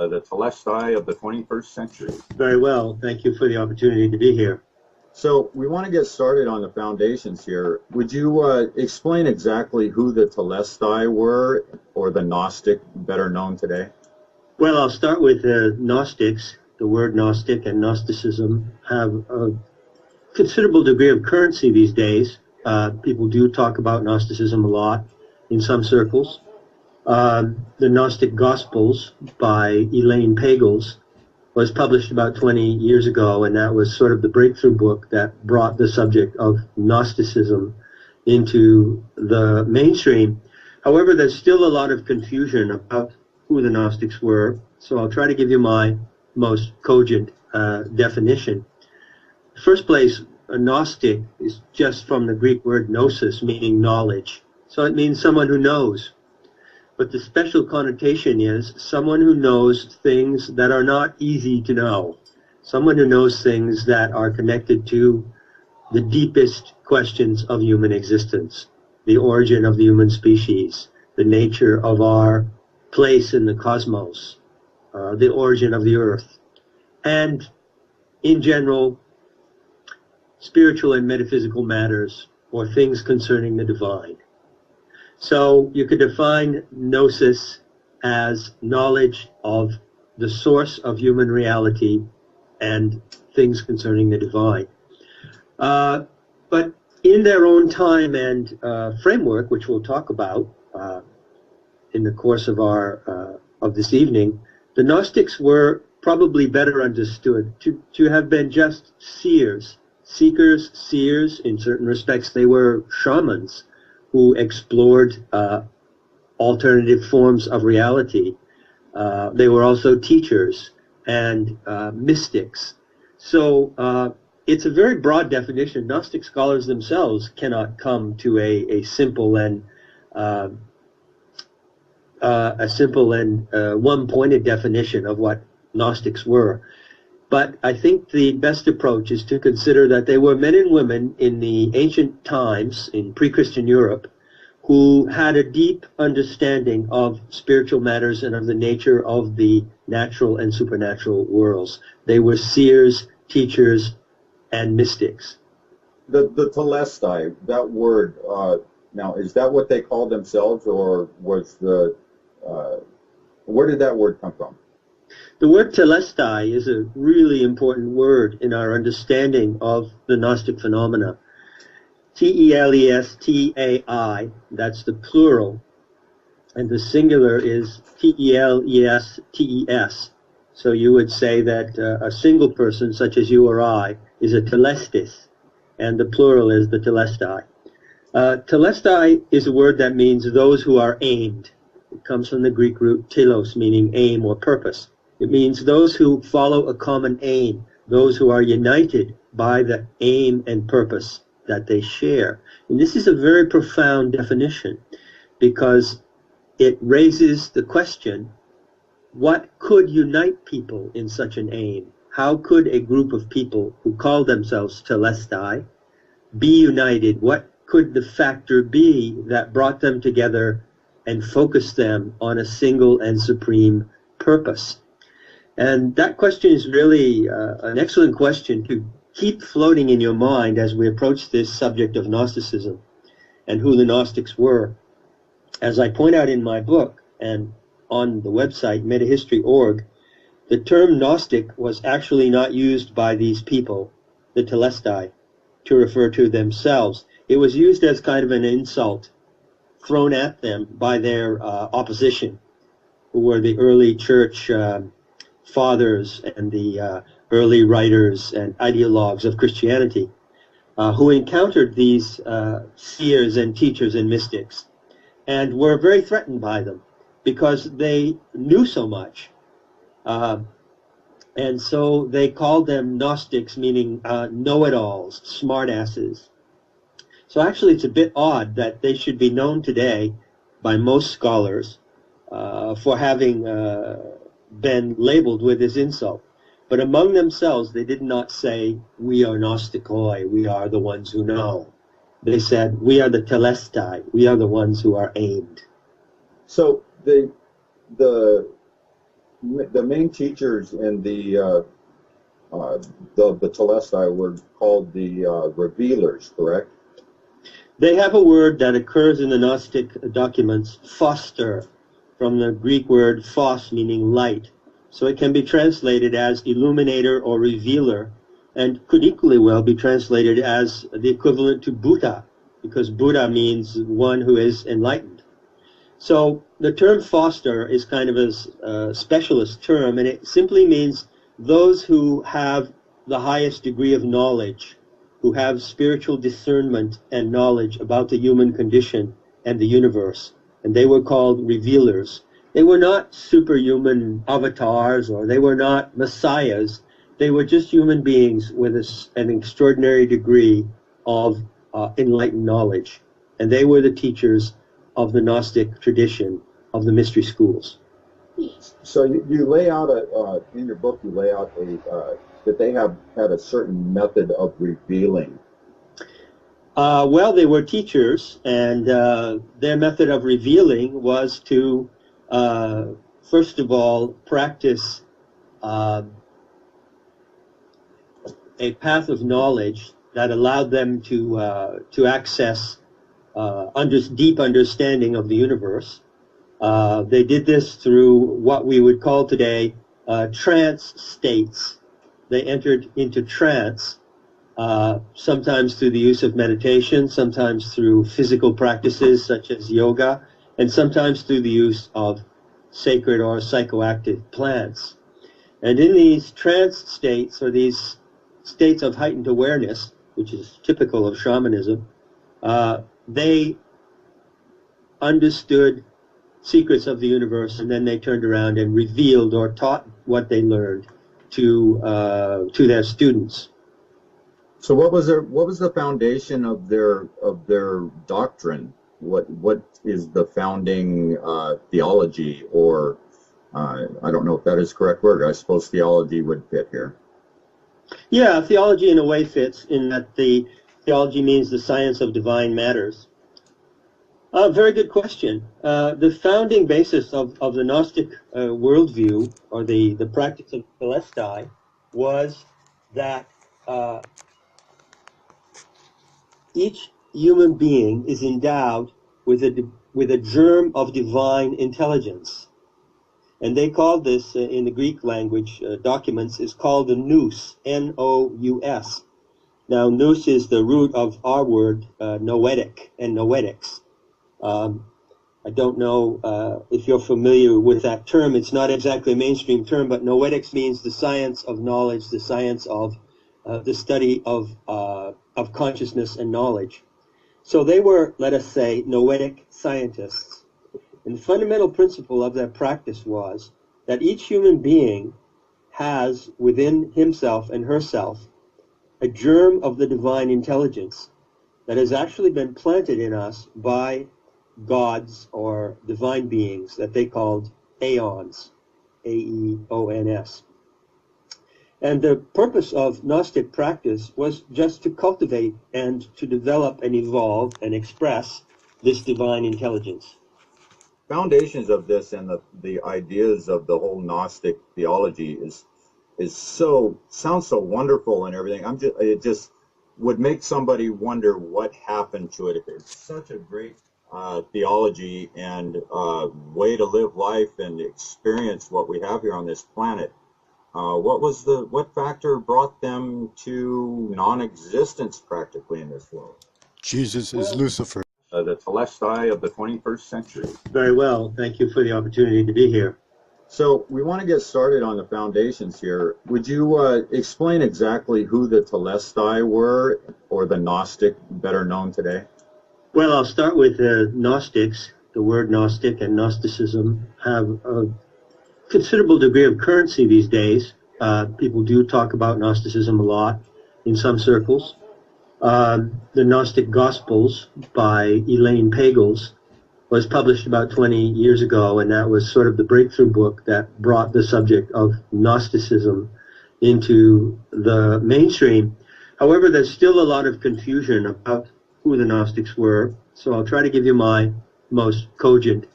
the Telestai of the 21st century. Very well. Thank you for the opportunity to be here. So we want to get started on the foundations here. Would you explain exactly who the Telestai were, or the Gnostic, better known today? Well, I'll start with the Gnostics. The word Gnostic and Gnosticism have a considerable degree of currency these days. People do talk about Gnosticism a lot in some circles. The Gnostic Gospels by Elaine Pagels was published about 20 years ago, and that was sort of the breakthrough book that brought the subject of Gnosticism into the mainstream. However, there's still a lot of confusion about who the Gnostics were, so I'll try to give you my most cogent definition. First place, a Gnostic is just from the Greek word gnosis, meaning knowledge. So it means someone who knows. But the special connotation is someone who knows things that are not easy to know. Someone who knows things that are connected to the deepest questions of human existence. The origin of the human species, the nature of our place in the cosmos, the origin of the earth, and in general, spiritual and metaphysical matters or things concerning the divine. So you could define gnosis as knowledge of the source of human reality and things concerning the divine. But in their own time and framework, which we'll talk about in the course of of this evening, the Gnostics were probably better understood to have been just seers, seekers, seers. In certain respects, they were shamans who explored alternative forms of reality. They were also teachers and mystics. So it's a very broad definition. Gnostic scholars themselves cannot come to a simple and one-pointed definition of what Gnostics were. But I think the best approach is to consider that they were men and women in the ancient times, in pre-Christian Europe, who had a deep understanding of spiritual matters and of the nature of the natural and supernatural worlds. They were seers, teachers, and mystics. The Telestai, that word, now, is that what they called themselves, or was where did that word come from? The word Telestai is a really important word in our understanding of the Gnostic phenomena. Telestai, that's the plural, and the singular is Telestes. So you would say that a single person, such as you or I, is a Telestis, and the plural is the Telestai. Telestai is a word that means those who are aimed. It comes from the Greek root telos, meaning aim or purpose. It means those who follow a common aim, those who are united by the aim and purpose that they share. And this is a very profound definition because it raises the question, what could unite people in such an aim? How could a group of people who call themselves Telestai be united? What could the factor be that brought them together and focused them on a single and supreme purpose? And that question is really an excellent question to keep floating in your mind as we approach this subject of Gnosticism and who the Gnostics were. As I point out in my book and on the website metahistory.org, the term Gnostic was actually not used by these people, the Telestai, to refer to themselves. It was used as kind of an insult thrown at them by their opposition, who were the early church fathers and the early writers and ideologues of Christianity, who encountered these seers and teachers and mystics and were very threatened by them because they knew so much. And so they called them Gnostics, meaning know-it-alls, smartasses. So actually it's a bit odd that they should be known today by most scholars for having been labeled with this insult. But among themselves, they did not say, we are Gnostikoi, we are the ones who know. They said, we are the Telestai, we are the ones who are aimed. So the the main teachers in the Telestai were called the revealers, correct? They have a word that occurs in the Gnostic documents, foster, from the Greek word phos, meaning light. So it can be translated as illuminator or revealer, and could equally well be translated as the equivalent to Buddha, because Buddha means one who is enlightened. So the term foster is kind of a specialist term, and it simply means those who have the highest degree of knowledge, who have spiritual discernment and knowledge about the human condition and the universe. And they were called revealers. They were not superhuman avatars, or they were not messiahs. They were just human beings with an extraordinary degree of enlightened knowledge. And they were the teachers of the Gnostic tradition of the mystery schools. So you lay out in your book, you lay out that they have had a certain method of revealing. Well, they were teachers, and their method of revealing was to, first of all, practice a path of knowledge that allowed them to access deep understanding of the universe. They did this through what we would call today trance states. They entered into trance, sometimes through the use of meditation, sometimes through physical practices such as yoga, and sometimes through the use of sacred or psychoactive plants. And in these trance states, or these states of heightened awareness, which is typical of shamanism, they understood secrets of the universe, and then they turned around and revealed or taught what they learned to their students. So what was the foundation of their doctrine? What is the founding theology, or I don't know if that is the correct word. I suppose theology would fit here. Yeah, theology in a way fits, in that the theology means the science of divine matters. Very good question. The founding basis of the Gnostic worldview, or the practice of Telestai, was that each human being is endowed with a germ of divine intelligence. And they called this, in the Greek language documents, is called the nous, N-O-U-S. Now, nous is the root of our word, noetic and noetics. I don't know if you're familiar with that term. It's not exactly a mainstream term, but noetics means the science of knowledge, the science of the study of consciousness and knowledge. So they were, let us say, noetic scientists. And the fundamental principle of their practice was that each human being has within himself and herself a germ of the divine intelligence that has actually been planted in us by gods or divine beings that they called aeons, A-E-O-N-S. And the purpose of Gnostic practice was just to cultivate and to develop and evolve and express this divine intelligence. Foundations of this and the ideas of the whole Gnostic theology sounds so wonderful and everything. It just would make somebody wonder what happened to it. If it's such a great theology and way to live life and experience what we have here on this planet, what factor brought them to non-existence practically in this world? Jesus is Lucifer. The Telestai of the 21st century. Very well. Thank you for the opportunity to be here. So we want to get started on the foundations here. Would you explain exactly who the Telestai were, or the Gnostic, better known today? Well, I'll start with Gnostics. The word Gnostic and Gnosticism have a considerable degree of currency these days. People do talk about Gnosticism a lot in some circles. The Gnostic Gospels by Elaine Pagels was published about 20 years ago, and that was sort of the breakthrough book that brought the subject of Gnosticism into the mainstream. However, there's still a lot of confusion about who the Gnostics were, so I'll try to give you my most cogent